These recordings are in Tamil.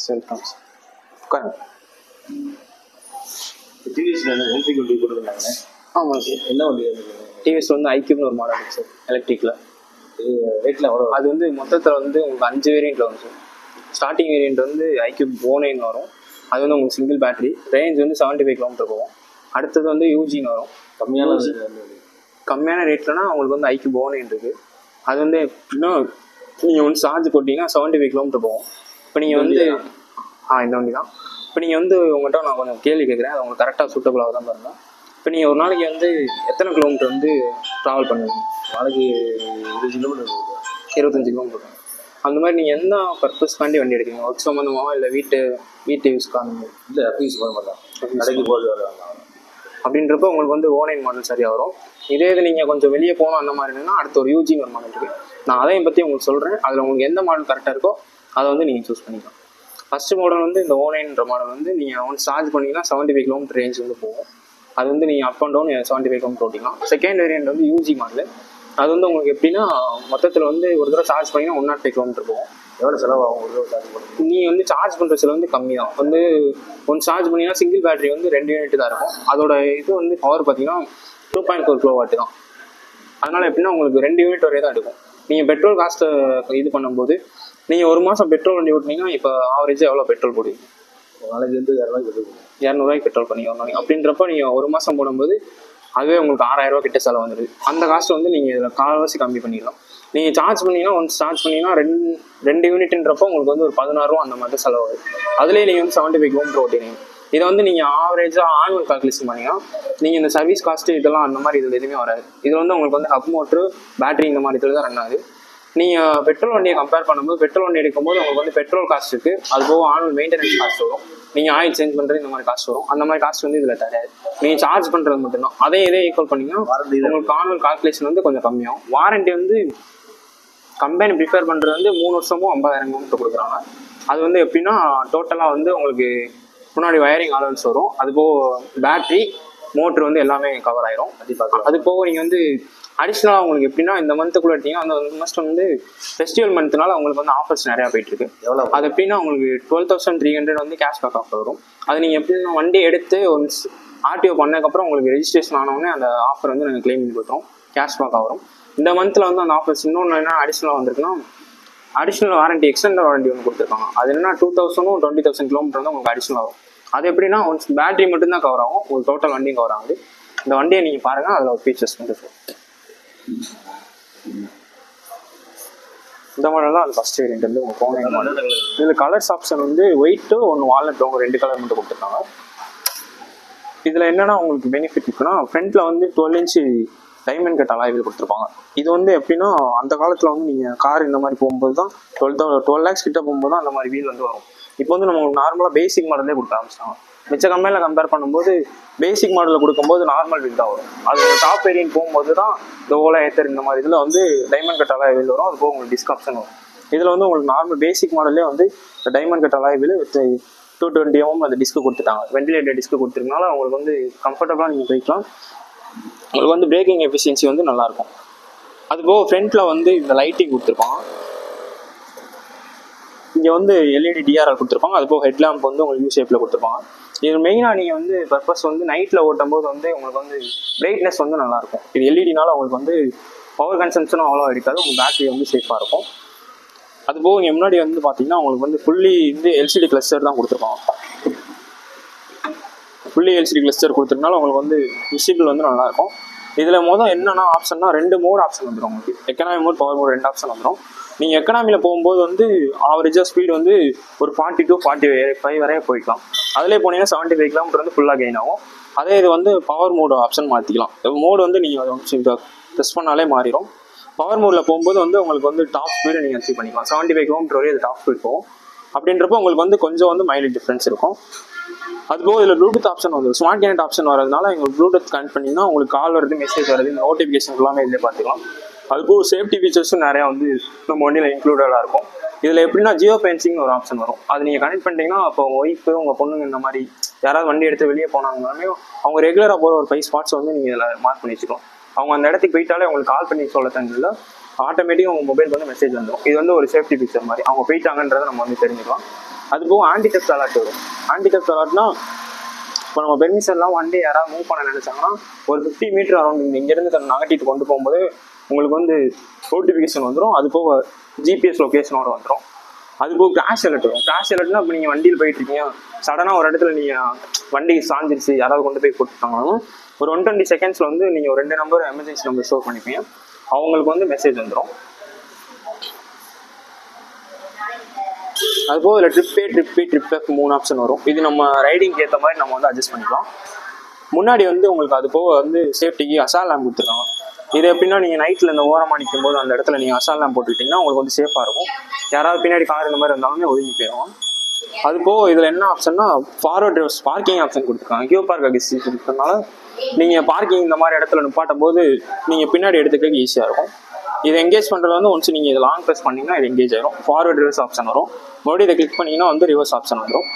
Welcome sir. உட்காருங்க. டிவிஎஸ்ல எலக்ட்ரிக் வண்டி போட்டுருந்தாங்க. ஆமாம் சார். என்ன வண்டி? டிவிஎஸ்ல வந்து ஐக்யூப்னு ஒரு மாடல் இருக்குது சார், எலக்ட்ரிக்கில். ரேட்டில் எவ்வளோ? அது வந்து மொத்தத்தில் வந்து உங்களுக்கு 5 வேரியண்ட்டில் வரும் சார். ஸ்டார்டிங் வேரியண்ட் வந்து ஐக்யூப் ஓனைன்னு வரும். அது வந்து உங்களுக்கு சிங்கிள் பேட்டரி, ரேஞ்ச் வந்து 75 கிலோமீட்டர் போகும். அடுத்தது வந்து யூஜின்னு வரும். கம்மியான ரேட்லனா உங்களுக்கு வந்து ஐக்யூப் ஓனைன் இருக்குது. அது வந்து எப்படின்னா நீங்கள் வந்து சார்ஜ் போட்டிங்கன்னா 75 கிலோமீட்டர் போகும். இப்போ நீங்கள் வந்து இந்த வண்டி தான். இப்போ நீங்கள் வந்து உங்கள்கிட்ட நான் கொஞ்சம் கேள்வி கேட்குறேன், அது உங்களுக்கு கரெக்டாக சூட்டபுளாக தான் பாருங்கள். இப்போ நீங்கள் ஒரு நாளைக்கு வந்து எத்தனை கிலோமீட்டர் வந்து ட்ராவல் பண்ணுவீங்க? நாளைக்கு 20 கிலோமீட்டர், 25 கிலோமீட்டர். அந்த மாதிரி நீங்கள் என்ன பர்பஸ்க்காண்டி வண்டி எடுக்கிறீங்க? ஒர்க் சம்மந்தமாக இல்லை வீட்டு யூஸ்க்கான? இல்லை, யூஸ் பண்ண மாட்டேன், கடைக்கு போட்டு வருவாங்க. அப்படின்றப்ப உங்களுக்கு வந்து ஓனைன் மாடல் சரியாக வரும். இதே இது நீங்கள் கொஞ்சம் வெளியே போகணும் அந்த மாதிரி இருந்ததுன்னா அடுத்த ஒரு யூஜின்னு ஒரு மாடல் இருக்குது. நான் அதையும் பற்றி உங்களுக்கு சொல்கிறேன். அதில் உங்களுக்கு எந்த மாடல் கரெக்டாக இருக்கோ அதை வந்து நீங்கள் சூஸ் பண்ணிக்கலாம். ஃபஸ்ட்டு மாடல் வந்து இந்த ஓனைன்ற மாடல் வந்து நீங்கள் ஒன்று சார்ஜ் பண்ணிங்கன்னா 75 கிலோமீட்டர் ரேஞ்ச் வந்து போகும். அது வந்து நீங்கள் அப் அண்ட் டவுன் 75 கிலோமீட்டர் ஓட்டிக்கலாம். செகண்ட் வேரியண்ட் வந்து யூஜி மாடல். அது வந்து உங்களுக்கு எப்படின்னா மொத்தத்தில் வந்து ஒரு தடவை சார்ஜ் பண்ணிங்கன்னா 105 கிலோமீட்டர் போகும். எவ்வளோ செலவாகும் ஒரு தடவை சார்ஜ் பண்ணுறது? நீங்கள் வந்து சார்ஜ் பண்ணுற செலவு வந்து கம்மி தான். வந்து ஒன்று சார்ஜ் பண்ணிங்கன்னா சிங்கிள் பேட்டரி வந்து 2 யூனிட் தான் இருக்கும். அதோட இது வந்து பவர் பார்த்தீங்கன்னா 2.4 கிலோவாட் தான். அதனால் எப்படின்னா உங்களுக்கு 2 யூனிட் வரையே தான் எடுக்கும். நீங்கள் பெட்ரோல் காஸ்ட்டை இது பண்ணும்போது நீங்கள் ஒரு மாதம் பெட்ரோல் வண்டி ஓட்டினீங்கன்னா இப்போ ஆவரேஜாக எவ்வளோ பெட்ரோல் போடுவீங்க? நாளைக்கு வந்து 200 பெட்ரோல் பண்ணிக்கணும். அப்படின்றப்ப நீங்கள் ஒரு மாதம் போடும்போது அதுவே உங்களுக்கு 6000 ரூபா கிட்ட செலவு வந்துடுது. அந்த காஸ்ட் வந்து நீங்கள் இதில் கால்வாசி கம்மி பண்ணிடலாம். நீங்கள் சார்ஜ் பண்ணிங்கன்னா ஒன்ஸ் சார்ஜ் பண்ணிங்கன்னா 2 யூனிட்ன்றப்போ உங்களுக்கு வந்து ஒரு 16 ரூபா அந்த மாதிரி செலவு ஆகுது. அதுலேயே நீங்கள் வந்து 75 கிலோமீட்டர் ஓட்டினீங்க. இதை வந்து நீங்கள் ஆவரேஜாக ஆனுவல் கால்குலேஷன் பண்ணிங்கன்னா நீங்கள் இந்த சர்வீஸ் காஸ்ட்டு இதெல்லாம் அந்த மாதிரி இதில் எதுவுமே வராது. இதில் வந்து உங்களுக்கு வந்து ஹப் மோட்ரு, பேட்டரி இந்த மாதிரி இதில் தான் ரன் ஆகுது. நீங்கள் பெட்ரோல் வண்டியை கம்பேர் பண்ணும்போது பெட்ரோல் வண்டி எடுக்கும்போது உங்களுக்கு வந்து பெட்ரோல் காஸ்ட் இருக்குது, அது போக ஆனுவல் மெயின்டெனன்ஸ் காஸ்ட் வரும், நீங்கள் ஆயில் சேஞ்ச் பண்ணுறது இந்த மாதிரி காஸ்ட் வரும். அந்த மாதிரி காஸ்ட் வந்து இதில் தராது. நீங்கள் சார்ஜ் பண்ணுறது மட்டும்தான். அதே ஈக்குவல் பண்ணிங்கன்னா உங்களுக்கு ஆனுவல் கால்குலேஷன் வந்து கொஞ்சம் கம்மியாகும். வாரண்டி வந்து கம்பெனி ப்ரிஃபேர் பண்ணுறது வந்து 3 வருஷமும் 50,000 கிலோமீட்டர் கொடுக்குறாங்க. அது வந்து எப்படின்னா டோட்டலாக வந்து உங்களுக்கு முன்னாடி வயரிங் அலவன்ஸ் வரும், அது போக பேட்ரி மோட்ரு வந்து எல்லாமே கவர் ஆயிரும். அது போக நீங்கள் வந்து அடிஷ்னலாக உங்களுக்கு எப்படின்னா இந்த மந்த்துக்குள்ளே எடுத்தீங்கன்னா அந்த மந்த் வந்து ஃபெஸ்டிவல் மந்த்னால உங்களுக்கு வந்து ஆஃபர்ஸ் நிறையா போயிட்டுருக்கு. அது எப்படின்னா உங்களுக்கு 12,300 வந்து கேஷ்பேக் ஆஃபர் வரும். அது நீங்கள் எப்படின்னா வண்டி எடுத்து ஒன்ஸ் ஆர்டிஓ பண்ணதுக்கப்புறம் உங்களுக்கு ரெஜிஸ்ட்ரேஷன் ஆனவுடனே அந்த ஆஃபர் வந்து நாங்கள் கிளைம் பண்ணி கொடுத்துரும், கேஷ்பேக்காக வரும். இந்த மந்தில் வந்து அந்த ஆஃபர்ஸ் இன்னொன்று என்ன அடிஷ்னலாக வந்திருக்குன்னா அடிஷ்னல் வாரண்டி, எக்ஸ்டெண்டட் வாரண்டி ஒன்று கொடுத்துருக்காங்க. அது என்னன்னா 2000 20,000 கிலோமீட்டர் வந்து உங்களுக்கு அடிஷ்னல் ஆகும். அது எப்படின்னா ஒன்ஸ் பேட்டரி மட்டும்தான் கவர் ஆகும், உங்களுக்கு டோட்டல் வண்டியும் கவர் ஆகுது. இந்த வண்டியை நீங்கள் பாருங்கள், அதில் ஒரு ஃபீச்சர்ஸ் வந்து இந்த மாடல் தான் அது ஃபஸ்ட் வேரியண்ட் வந்து உங்கள் ஃபோன் மாடல். இதில் கலர்ஸ் ஆப்ஷன் வந்து ஒயிட்டு ஒன்று வால்நட், அவங்க 2 கலர் மட்டும் கொடுத்துருக்காங்க. இதில் என்னென்னா உங்களுக்கு பெனிஃபிட் இருக்குன்னா ஃப்ரண்ட்டில் வந்து 12 இன்ச்சு டைமண்ட் கட் அலாய்வில் கொடுத்துருப்பாங்க. இது வந்து எப்படின்னா அந்த காலத்தில் வந்து நீங்கள் கார் இந்த மாதிரி போகும்போது தான் 12 lakhs கிட்ட போகும்போது தான் அந்த மாதிரி வீல் வந்து வரும். இப்போ வந்து நம்ம நார்மலாக பேசிக் மாடலே கொடுக்க ஆரம்பிச்சிட்டாங்க. மிச்ச கம்பெனியில் கம்பேர் பண்ணும்போது பேசிக் மாடலில் கொடுக்கும்போது நார்மல் வீல் தான் வரும். அது டாப் வேரியன்ட் போகும்போது தான் இந்த ஓலா ஏத்தர் இந்த மாதிரி இதில் வந்து டைமண்ட் கட் அலாய் வீல் வரும். அது போக உங்களுக்கு டிஸ்க் ஆப்ஷன் வரும். இதில் வந்து உங்களுக்கு நார்மல் பேசிக் மாடலே வந்து diamond cut alloy wheel with 220 mm அந்த டிஸ்க்கு கொடுத்துட்டாங்க. வெண்டிலேட்டர் டிஸ்க்கு கொடுத்துருக்கனால உங்களுக்கு வந்து கம்ஃபர்டபுளாக நீங்கள் போய்க்கலாம். உங்களுக்கு வந்து பிரேக்கிங் எஃபிஷியன்சி வந்து நல்லாயிருக்கும். அதுபோக ஃப்ரண்ட்டில் வந்து இந்த லைட்டிங் கொடுத்துருப்பாங்க. இங்கே வந்து எல்இடி டிஆர்எல் கொடுத்துருப்பாங்க. அதுபோக ஹெட்லாம்ப் வந்து உங்களுக்கு யூ ஷேப்பில் கொடுத்துருப்பாங்க. இது மெயினாக நீங்கள் வந்து பர்பஸ் வந்து நைட்டில் ஓட்டும் போது வந்து உங்களுக்கு வந்து பிரைட்னஸ் வந்து நல்லாயிருக்கும். இது எல்இடினால உங்களுக்கு வந்து பவர் கன்சம்ஷனும் அவ்வளோ இருக்காது, உங்கள் பேட்டரி வந்து சேஃபாக இருக்கும். அதுபோக இங்கே முன்னாடி வந்து பார்த்தீங்கன்னா உங்களுக்கு வந்து ஃபுல்லி வந்து எல்சிடி கிளஸ்டர் தான் கொடுத்துருப்பாங்க. ஃபுல்லி எல்சிடி கிளஸ்டர் கொடுத்துருக்கனால உங்களுக்கு வந்து விசிபிள் வந்து நல்லாயிருக்கும். இதில் என்னென்னா ஆப்ஷன்னா 2 மோட் ஆப்ஷன் வந்துடும் உங்களுக்கு. Economy mode, power mode 2 option வந்துடும். நீங்கள் எக்கனாமியில் போகும்போது வந்து ஆவரேஜாக ஸ்பீடு வந்து ஒரு 40 to 45 வரையே போய்க்கலாம். அதிலே போனீங்கன்னா 75 கிலோமீட்டர் வந்து ஃபுல்லாக கெயின் ஆகும். அதே இது வந்து பவர் மோடு ஆப்ஷன் மாற்றிக்கலாம். மோடு வந்து நீங்கள் அதை ப்ரெஸ் பண்ணாலே மாறிடும். பவர் மோடில் போகும்போது வந்து உங்களுக்கு வந்து டாப் ஸ்பீடு நீங்கள் அச்சீவ் பண்ணிக்கலாம். 75 கிலோமீட்டர் வரையும் அது டாப் ஸ்பீட் போகும். அப்படின்றப்போ உங்களுக்கு வந்து கொஞ்சம் வந்து மைலேஜ் டிஃப்ரென்ஸ் இருக்கும். அதுபோக இதில் ப்ளூடூத் ஆப்ஷன் வந்து ஸ்மார்ட் கனெக்ட் ஆப்ஷன் வரதுனால எங்களுக்கு ப்ளூடூத் கனெக்ட் பண்ணிங்கன்னா உங்களுக்கு கால் வருது, மெசேஜ் வருது, இந்த நோட்டிஃபிகேஷன் எல்லாமே இதிலே பார்த்துக்கலாம். அதுபோக சேஃப்டி ஃபீச்சர்ஸும் நிறையா வந்து நம்ம வண்டியில் இன்க்ளூடடாக இருக்கும். இதில் எப்படின்னா ஜியோ ஃபென்சிங்னு ஒரு ஆப்ஷன் வரும். அது நீங்கள் கனெக்ட் பண்ணிட்டீங்கன்னா அப்போ உங்கள் ஒய்ஃபு, உங்கள் பொண்ணுங்க இந்த மாதிரி யாராவது வண்டி எடுத்து வெளியே போனாங்கன்னாலே அவங்க ரெகுலராக போகிற ஒரு 5 ஸ்பாட்ஸ் வந்து நீங்கள் இதில் மார்க் பண்ணி வச்சுக்கலாம். அவங்க அந்த இடத்துக்கு போயிட்டாலே உங்களுக்கு கால் பண்ணி சொல்ல தங்கில ஆட்டோமேட்டிக்காக உங்கள் மொபைலுக்கு வந்து மெசேஜ் வந்துடும். இது வந்து ஒரு சேஃப்டி ஃபீச்சர் மாதிரி. அவங்க போயிட்டாங்கன்றதை நம்ம வந்து தெரிஞ்சுக்கலாம். அது போக ஆன்டி டெஸ்ட் அலர்ட் வரும். ஆன்டி டெஸ்ட் அலர்ட்னா இப்போ நம்ம பெர்மிஷன்லாம் வண்டி யாராவது மூவ் பண்ண நினைச்சாங்கன்னா ஒரு 50 மீட்டர் அரௌண்ட் இங்கேருந்து நகட்டிட்டு கொண்டு போகும்போது உங்களுக்கு வந்து நோட்டிஃபிகேஷன் வந்துடும். அது போக ஜிபிஎஸ் லொக்கேஷனோட வந்துடும். அது போக கிராஷ் அலர்ட் வரும். கிராஷ் அலர்ட்னா இப்போ நீங்கள் வண்டியில் போயிட்டு இருக்கீங்க, சடனாக ஒரு இடத்துல நீங்கள் வண்டி சாஞ்சிருச்சு, யாராவது கொண்டு போய் போட்டுட்டாங்கனாலும் ஒரு 120 செகண்ட்ஸில் வந்து நீங்கள் ஒரு 2 நம்பர் எமர்ஜென்சி நம்பர் ஸ்டோர் பண்ணிப்பீங்க, அவங்களுக்கு வந்து மெசேஜ் வந்துடும். அதுபோக இதில் ட்ரிப் 3 ஆப்ஷன் வரும். இது நம்ம ரைடிங்க்கு ஏற்ற மாதிரி நம்ம வந்து அட்ஜஸ்ட் பண்ணிக்கலாம். முன்னாடி வந்து உங்களுக்கு அது போக வந்து சேஃப்டிக்கு அசால் லேம்ப் கொடுத்துருக்காங்க. இது எப்படின்னா நீங்கள் நைட்டில் இந்த ஓரமாக நிற்கும் போது அந்த இடத்துல நீங்கள் அசால் லேம்ப் போட்டுக்கிட்டிங்கன்னா உங்களுக்கு வந்து சேஃபாக இருக்கும். யாராவது பின்னாடி கார் இந்த மாதிரி இருந்தாலுமே ஒதுங்கி போயிடும். அது போக இதில் என்ன ஆப்ஷன்னா ஃபார்வர்ட் ரிவர்ஸ் பார்க்கிங் ஆப்ஷன் கொடுத்துருக்காங்க. கியூ பார்க் அசிஸ்ட் கொடுத்ததுனால நீங்கள் பார்க்கிங் இந்த மாதிரி இடத்துல நிப்பாட்டும் போது நீங்கள் பின்னாடி எடுத்துக்க ஈஸியாக இருக்கும். இதை எங்கேஜ் பண்ணுறது வந்து ஒன்ஸ் நீங்கள் இதை லாங் ப்ரெஸ் பண்ணிங்கன்னா இது எங்கேஜ் ஆயிரும். ஃபார்வர்ட் ரிவர்ஸ் ஆப்ஷன் வரும். மறுபடியும் இதை கிளிக் பண்ணிங்கன்னா வந்து ரிவர்ஸ் ஆப்ஷன் வந்துடும்.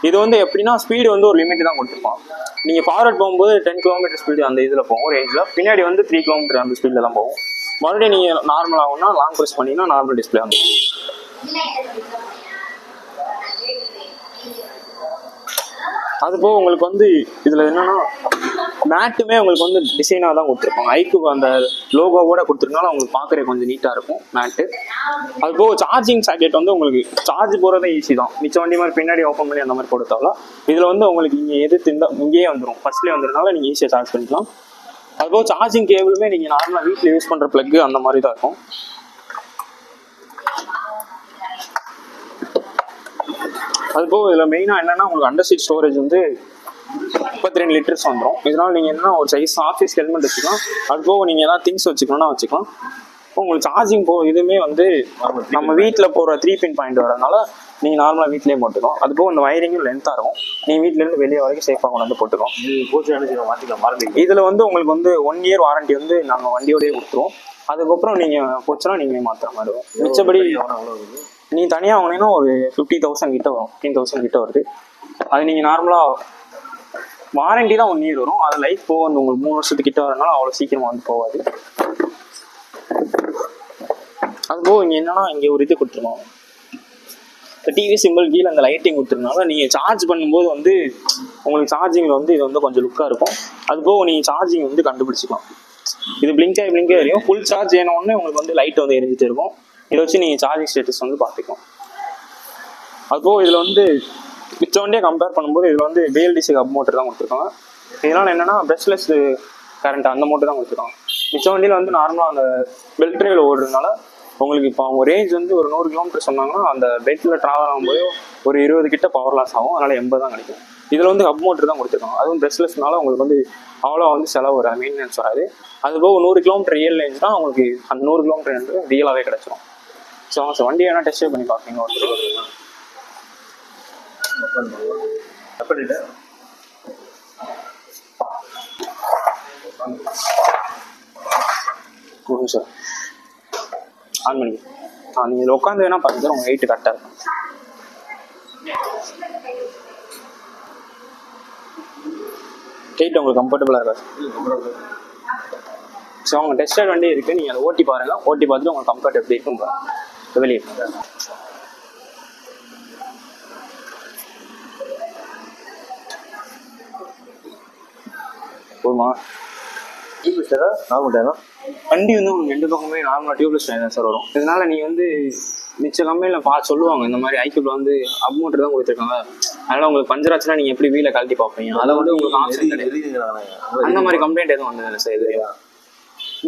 இது வந்து எப்படின்னா ஸ்பீடு வந்து ஒரு லிமிட் தான் கொடுத்துருப்பான். நீங்கள் ஃபார்வர்ட் போகும்போது 10 கிலோமீட்டர் ஸ்பீடு அந்த இதில் போகும் ரேஞ்சில், பின்னாடி வந்து 3 கிலோமீட்டர் அந்த ஸ்பீடில் தான் போகும். மறுபடியும் நீங்கள் நார்மல் ஆகும்னா லாங் ப்ரெஸ் பண்ணிங்கன்னா நார்மல் டிஸ்பிளே வந்துடும். அதுபோக உங்களுக்கு வந்து இதில் என்னென்னா மேட்டுமே உங்களுக்கு வந்து டிசைனாக தான் கொடுத்துருப்பாங்க. ஐக்கு அந்த லோகோவோட கொடுத்துருக்கனால உங்களுக்கு பார்க்குறது கொஞ்சம் நீட்டாக இருக்கும் மேட்டு. அதுபோக சார்ஜிங் சாக்கெட் வந்து உங்களுக்கு சார்ஜ் போகிறதே ஈஸி தான். மிச்ச வண்டி மாதிரி பின்னாடி ஓப்பன் பண்ணி அந்த மாதிரி கொடுத்தாலும் இதில் வந்து உங்களுக்கு இங்கே எதிர்த்து இருந்தால் இங்கேயே வந்துடும், ஃபர்ஸ்ட்லேயே வந்துடுறதுனால நீங்கள் ஈஸியாக சார்ஜ் பண்ணிக்கலாம். அதுபோக சார்ஜிங் கேபிளுமே நீங்கள் நார்மலாக வீட்டில் யூஸ் பண்ணுற ப்ளக்கு அந்த மாதிரி தான் இருக்கும். அதுபோக இதில் மெயினாக என்னென்னா உங்களுக்கு அண்டர் சீட் ஸ்டோரேஜ் வந்து 32 லிட்டர்ஸ் வந்துடும். இதனால் நீங்கள் என்ன ஒரு சைஸ் ஆஃபீஸ் ஹெல்மெட் வச்சுக்கலாம். அதுபோக நீங்கள் எதாவது திங்ஸ் வச்சுக்கணும்னா வச்சுக்கலாம். உங்களுக்கு சார்ஜிங் இதுவுமே வந்து நம்ம வீட்டில் போகிற 3 பின் பாயிண்ட் வரதுனால நீங்கள் நார்மலாக வீட்டிலேயே போட்டுக்கலாம். அதுபோக இந்த வயரிங்கும் லென்த்தாக இருக்கும். நீங்கள் வீட்டிலேருந்து வெளியே வரைக்கும் சேஃபாக கொண்டு வந்து போட்டுக்கலாம். இதில் வந்து உங்களுக்கு வந்து 1 இயர் வாரண்டி வந்து நாங்கள் வண்டியோடய கொடுத்துருவோம். அதுக்கப்புறம் நீங்கள் போச்சுன்னா நீங்களே மாற்றுற மாதிரி வரும். மிச்சபடி நீ தனியாக வாங்கினீங்கன்னா ஒரு 50,000 கிட்ட வரும், 15,000 கிட்ட வருது. அது நீங்கள் நார்மலாக வாரண்டி தான் 1 இயர் வரும். அது லைஃப் போக வந்து உங்களுக்கு 3 வருஷத்துக்கிட்ட வரனால அவ்வளோ சீக்கிரமாக வந்து போகாது. அதுபோக இங்கே என்னன்னா இங்கே ஒரு இது கொடுத்துருவோம், இப்போ டிவி சிம்பிள் கீழே அந்த லைட்டிங் கொடுத்துருனால நீங்கள் சார்ஜ் பண்ணும்போது வந்து உங்களுக்கு சார்ஜிங்கில் வந்து இது வந்து கொஞ்சம் லுக்காக இருக்கும். அதுபோக நீங்கள் சார்ஜிங் வந்து கண்டுபிடிச்சிக்கலாம். இது பிளிங்காக எரியும். ஃபுல் சார்ஜ் ஏனோடனே உங்களுக்கு வந்து லைட் வந்து எரிஞ்சிட்டு இருக்கும். இதை வச்சு நீங்கள் சார்ஜிங் ஸ்டேட்டஸ் வந்து பார்த்துக்கலாம். அதுபோக இதில் வந்து மிச்ச வண்டியை கம்பேர் பண்ணும்போது இதில் வந்து பிஎல்டிசி ஹப் மோட்டர் தான் கொடுத்துருக்காங்க. இதனால் என்னென்னா பிரஷ்லெஸ் கரண்ட் அந்த மோட்டர் தான் கொடுத்துருக்காங்க. மிச்ச வண்டியில் வந்து நார்மலாக அந்த பெல்ட் ட்ரைவில் ஓடுறதுனால உங்களுக்கு இப்போ அவங்க ரேஞ்ச் வந்து ஒரு 100 கிலோமீட்டர் சொன்னாங்கன்னா அந்த பெல்ட்டில் ட்ராவல் ஆகும்போது ஒரு 20 கிட்ட பவர் லாஸ் ஆகும். அதனால் 80 தான் கிடைக்கும். இதில் வந்து ஹப் மோட்டர் தான் கொடுத்துருக்காங்க. அதுவும் பிரஷ்லெஸ்னால உங்களுக்கு வந்து அவ்வளோ வந்து செலவு வராது, மெயின்டெனன்ஸ் வராது. அதுபோக 100 கிலோமீட்டர் ரியல் ரேஞ்ச் தான் உங்களுக்கு அந்த 100 கிலோமீட்டர் வந்து ரியலாகவே கிடைச்சிடும். ஸோ வண்டி வேணால் டெஸ்ட் பண்ணி பார்ப்பீங்க ஒருத்தர். சார் ஆன் பண்ணி நீங்கள் இதில் உட்காந்து வேணால் பார்த்துட்டு உங்கள் வெயிட் கரெக்டாக இருக்கும். வெயிட் உங்களுக்கு கம்ஃபர்டபுளாக இருக்காது. ஸோ அவங்க டெஸ்டட் வண்டி இருக்குது, நீங்கள் அதை ஓட்டி பாருங்கள். ஓட்டி பார்த்துட்டு உங்களுக்கு கம்ஃபர்ட் எப்படி இருக்கும் வெளியே. போதுமா? வண்டி வந்து உங்களுக்கு 2 பக்கமே நார்மலாக டியூப்லெஸ் தான் சார் வரும். இதனால நீங்கள் வந்து மிச்ச கம்பெனியில் சொல்லுவாங்க இந்த மாதிரி ஐக்கியூப்ல வந்து அப் மோட்டர் தான் கொடுத்துருக்காங்க, அதனால உங்களுக்கு பஞ்சர் ஆச்சுன்னா நீங்கள் எப்படி வீலை கழட்டி பார்ப்பீங்க, அதை வந்து உங்களுக்கு ஆப்ஷன் கிடையாது. அந்த மாதிரி கம்ப்ளைண்ட் எதுவும் வந்ததில்லை சார். இது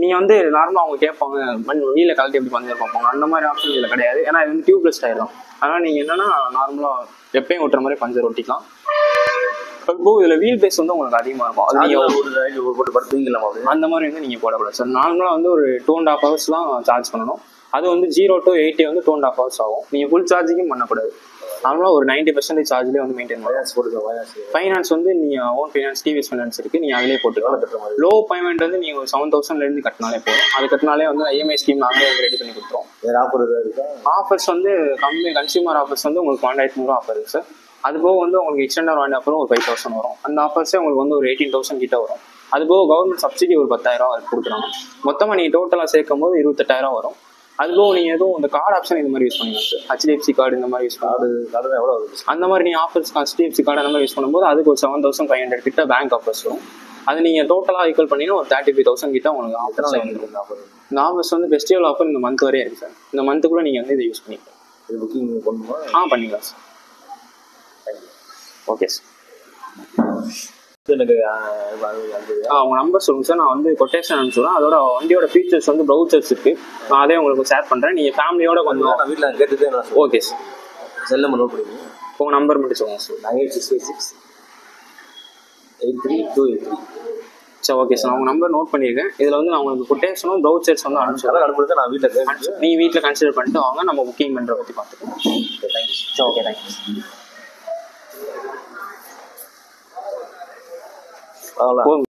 நீங்கள் வந்து நார்மலாக அவங்க கேட்பாங்க வீலை கழட்டி எப்படி பஞ்சர் பார்ப்பாங்க, அந்த மாதிரி ஆப்ஷன் இதில் கிடையாது. ஏன்னா இது வந்து டியூப்லெஸ் டயர் தான். அதனால் நீங்கள் என்னென்னா நார்மலாக எப்பயும் ஓட்டுற மாதிரி பஞ்சர் ஒட்டிக்கலாம். இப்போ இதில் வீல் பேஸ் வந்து உங்களுக்கு அதிகமாக இருக்கும். அது நீங்கள் போட்டு படுத்துவீங்களா அந்த மாதிரி வந்து நீங்கள் போடக்கூடாது சார். நார்மலாக வந்து ஒரு 2.5 hours தான் சார்ஜ் பண்ணணும். அது வந்து 0 to 80 வந்து 2.5 hours ஆகும். நீங்கள் ஃபுல் சார்ஜிங்கும் பண்ணக்கூடாது. நார்மலாக ஒரு 90% சார்ஜ்லேயே வந்து மெயின்டைன் பண்ணலாம். ஃபைனான்ஸ் வந்து நீங்கள் ஓன் ஃபைனான்ஸ் டிவிஎஸ் ஃபைனான்ஸ் இருக்குது, நீங்கள் அதிலே போட்டுக்கலாம். லோ பேமெண்ட் வந்து நீங்கள் ஒரு 7,000 கட்டினாலே போதும். அது கட்டினாலே வந்து IMI ஸ்கீம் நாங்களே வந்து ரெடி பண்ணி கொடுத்துருவோம். ஆஃபர்ஸ் வந்து கன்சியூமர் ஆஃபர்ஸ் வந்து உங்களுக்கு 12,000 ஆஃபர் இருக்குது சார். அதுபோக வந்து உங்களுக்கு எக்ஸ்டெண்டர் வாங்கி அப்புறம் ஒரு 5,000 வரும். அந்த ஆஃபர்ஸே உங்களுக்கு வந்து ஒரு 18,000 கிட்ட வரும். அதுபோக கவர்மெண்ட் சப்சிடி ஒரு 10,000 கொடுக்குறாங்க. மொத்தமாக நீங்கள் டோட்டலாக சேர்க்கும் போது 28,000 வரும். அதுவும் நீங்கள் எதுவும் இந்த கார்டு ஆப்ஷன் இந்த மாதிரி யூஸ் பண்ணிக்கலாம் சார். HDFC கார்டு இந்த மாதிரி யூஸ் பண்ணலாம். கார்டு எவ்வளோ வருது? அந்த மாதிரி நீங்கள் ஆஃபர்ஸ் HDFC கார்டு அந்த மாதிரி யூஸ் பண்ணும்போது அதுக்கு ஒரு 7,500 கிட்ட பேங்க் ஆஃபர்ஸ் வரும். அது நீங்கள் டோட்டலாக ஈக்குவல் பண்ணிங்கன்னா ஒரு 35,000 கிட்ட உங்களுக்கு ஆஃபர்ஸ் ஆஃபர். இந்த ஆஃபர்ஸ் வந்து ஃபெஸ்டிவல் ஆஃபர் இந்த மந்த் வரையும் இருக்குது சார். இந்த மந்த்துக்குள்ளே நீங்கள் வந்து இதை யூஸ் பண்ணிக்கலாம். இது புக்கிங் பண்ணுமா? பண்ணிக்கலாம் சார். Okay sir. எனக்கு உங்கள் நம்பர் சொல்லுங்கள் சார். நான் வந்து கொட்டேஷன் அனுப்பிச்சுடுறேன். அதோட வண்டியோட ஃபீச்சர்ஸ் வந்து ப்ரௌச்சர்ஸ் இருக்குது. நான் அதே உங்களுக்கு ஷேர் பண்ணுறேன். நீங்கள் ஃபேமிலியோட கொஞ்சம் நான் வீட்டில் கேட்டுட்டு நான் okay sir. Cell number note பண்ணிக்கோங்க. உங்கள் நம்பர் மட்டும் சொல்லுங்கள் சார். 9866 83283. சரி ஓகே சார். நான் உங்கள் நம்பர் நோட் பண்ணியிருக்கேன். இதில் வந்து நான் உங்களுக்கு கொட்டேஷனும் ப்ரௌச்சர்ஸ் வந்து அனுப்பிச்சுடுறேன். அனுப்புறது நான் வீட்டில் கேட்டு நீ வீட்டில் கன்சிடர் பண்ணிட்டு வாங்க. நம்ம புக்கிங் பண்ணுறத பற்றி பார்த்துக்கலாம். தேங்க்யூ. சரி ஓகே தேங்க்யூ. அவ்வளோ